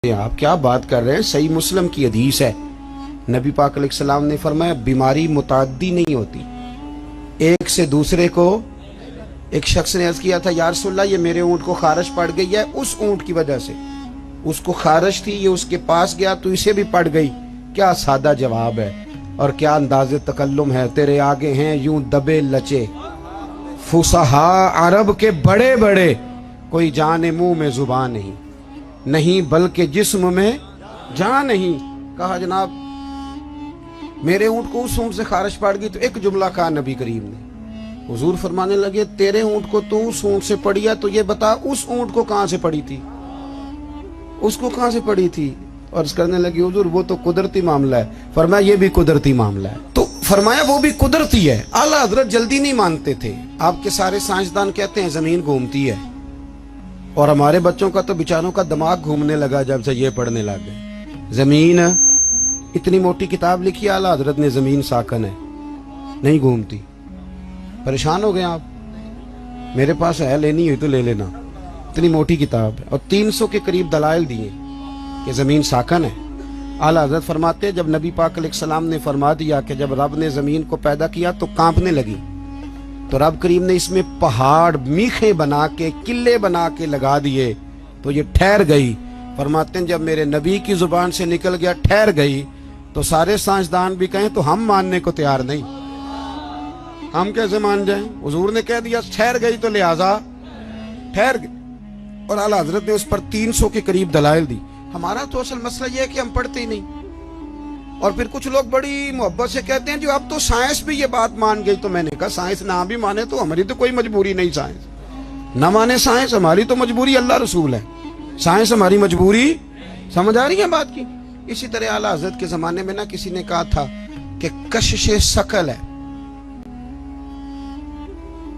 آپ کیا بات کر رہے ہیں؟ صحیح مسلم کی حدیث ہے، نبی پاک علیہ السلام نے فرمایا بیماری متعدی نہیں ہوتی، ایک سے دوسرے کو۔ ایک شخص نے عرض کیا تھا یا رسول اللہ یہ میرے اونٹ کو خارش پڑ گئی ہے اس اونٹ کی وجہ سے، اس کو خارش تھی، یہ اس کے پاس گیا تو اسے بھی پڑ گئی۔ کیا سادہ جواب ہے اور کیا انداز تکلم ہے! تیرے آگے ہیں یوں دبے لچے فصحاء عرب کے بڑے بڑے، کوئی جان منہ میں زبان نہیں بلکہ جسم میں جان نہیں۔ کہا جناب میرے اونٹ کو اس اونٹ سے خارش پڑ گئی، تو ایک جملہ کہا نبی کریم نے۔ حضور فرمانے لگے تیرے اونٹ کو تو اس اونٹ سے پڑی ہے، تو یہ بتا اس اونٹ کو کہاں سے پڑی تھی، اس کو کہاں سے پڑی تھی؟ اور اس کرنے لگی حضور وہ تو قدرتی معاملہ ہے۔ فرمایا یہ بھی قدرتی معاملہ ہے، تو فرمایا وہ بھی قدرتی ہے۔ اعلیٰ حضرت جلدی نہیں مانتے تھے۔ آپ کے سارے سائنسدان کہتے ہیں زمین گھومتی ہے، اور ہمارے بچوں کا تو بیچاروں کا دماغ گھومنے لگا جب سے یہ پڑھنے لگ گئے۔ زمین اتنی موٹی کتاب لکھی اعلیٰ حضرت نے، زمین ساکن ہے نہیں گھومتی۔ پریشان ہو گئے آپ؟ میرے پاس ہے، لینی ہوئی تو لے لینا، اتنی موٹی کتاب ہے، اور 300 کے قریب دلائل دیے کہ زمین ساکن ہے۔ اعلیٰ حضرت فرماتے ہیں جب نبی پاک علیہ السلام نے فرما دیا کہ جب رب نے زمین کو پیدا کیا تو کانپنے لگی، تو رب کریم نے اس میں پہاڑ میخیں بنا کے قلعے بنا کے لگا دیے تو یہ ٹھہر گئی۔ فرماتے ہیں جب میرے نبی کی زبان سے نکل گیا ٹھہر گئی، تو سارے سائنسدان بھی کہیں تو ہم ماننے کو تیار نہیں، ہم کیسے مان جائیں؟ حضور نے کہہ دیا ٹھہر گئی تو لہذا ٹھہر گئی، اور اعلیٰ حضرت نے اس پر 300 کے قریب دلائل دی۔ ہمارا تو اصل مسئلہ یہ ہے کہ ہم پڑھتے ہی نہیں، اور پھر کچھ لوگ بڑی محبت سے کہتے ہیں جو اب تو سائنس بھی یہ بات مان گئی۔ تو میں نے کہا سائنس نہ بھی مانے تو ہماری تو کوئی مجبوری نہیں، سائنس نہ مانے سائنس ہماری تو مجبوری اللہ رسول ہے، سائنس ہماری مجبوری۔ سمجھ آ رہی ہے بات کی؟ اسی طرح اعلیٰ حضرت کے زمانے میں کسی نے کہا تھا کہ کشش ثقل ہے،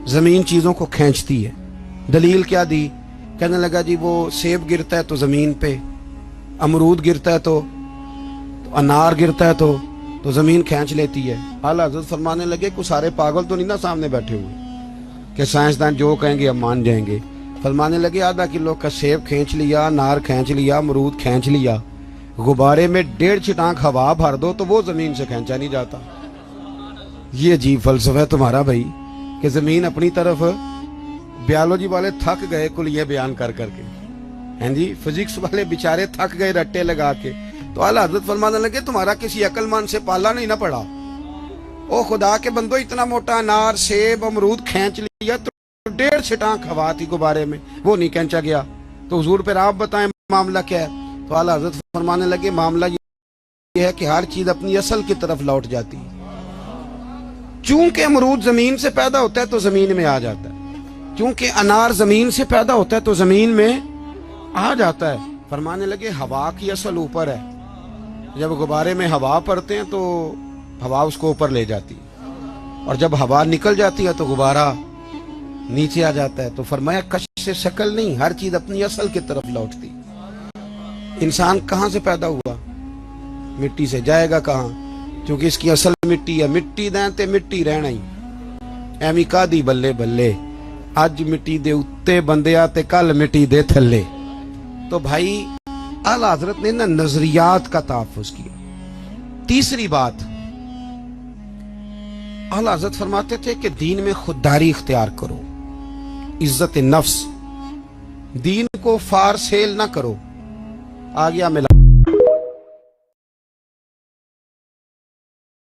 زمین چیزوں کو کھینچتی ہے۔ دلیل کیا دی؟ کہنے لگا جی وہ سیب گرتا ہے تو زمین پہ، امرود گرتا ہے تو انار گرتا ہے تو زمین کھینچ لیتی ہے۔ اعلیٰ حضرت فرمانے لگے کوئی سارے پاگل تو نہیں نا سامنے بیٹھے ہوئے کہ سائنسدان جو کہیں گے ہم مان جائیں گے۔ فرمانے لگے آدھا کلو کا سیب کھینچ لیا، انار کھینچ لیا، امرود کھینچ لیا، غبارے میں 1.5 چھٹانک ہوا بھر دو تو وہ زمین سے کھینچا نہیں جاتا۔ یہ عجیب فلسفہ ہے تمہارا بھائی کہ زمین اپنی طرف۔ بیالوجی والے تھک گئے کل یہ بیان کر کے، ہیں جی فزکس والے بیچارے تھک گئے رٹے لگا کے۔ تو اعلیٰ حضرت فرمانے لگے تمہارا کسی عقل مند سے پالا نہیں نہ پڑا، او خدا کے بندو اتنا موٹا انار سیب امرود کھینچ لیا تو 1.5 چھٹانک ہوا تھی غبارے میں، وہ نہیں کھینچا گیا۔ تو حضور پھر آپ بتائیں معاملہ کیا ہے؟ تو اعلیٰ حضرت فرمانے لگے معاملہ یہ ہے کہ ہر چیز اپنی اصل کی طرف لوٹ جاتی ہے۔ چونکہ امرود زمین سے پیدا ہوتا ہے تو زمین میں آ جاتا ہے، چونکہ انار زمین سے پیدا ہوتا ہے تو زمین میں آ جاتا ہے۔ فرمانے لگے ہوا کی اصل اوپر ہے، جب غبارے میں ہوا پڑتے ہیں تو ہوا اس کو اوپر لے جاتی ہے، اور جب ہوا نکل جاتی ہے تو غبارہ نیچے آ جاتا ہے۔ تو فرمایا کشش سے شکل نہیں، ہر چیز اپنی اصل کی طرف لوٹتی۔ انسان کہاں سے پیدا ہوا؟ مٹی سے، جائے گا کہاں؟ چونکہ اس کی اصل مٹی ہے، مٹی دیں تے مٹی رہنا ہی۔ ایمی کا دی بلے بلے، اج مٹی دے اتے بندیا تے کل مٹی دے تھلے۔ تو بھائی اعلیٰ حضرت نے نظریات کا تحفظ کیا۔ تیسری بات، اعلیٰ حضرت فرماتے تھے کہ دین میں خودداری اختیار کرو، عزت نفس، دین کو فار سیل نہ کرو۔ آ گیا ملا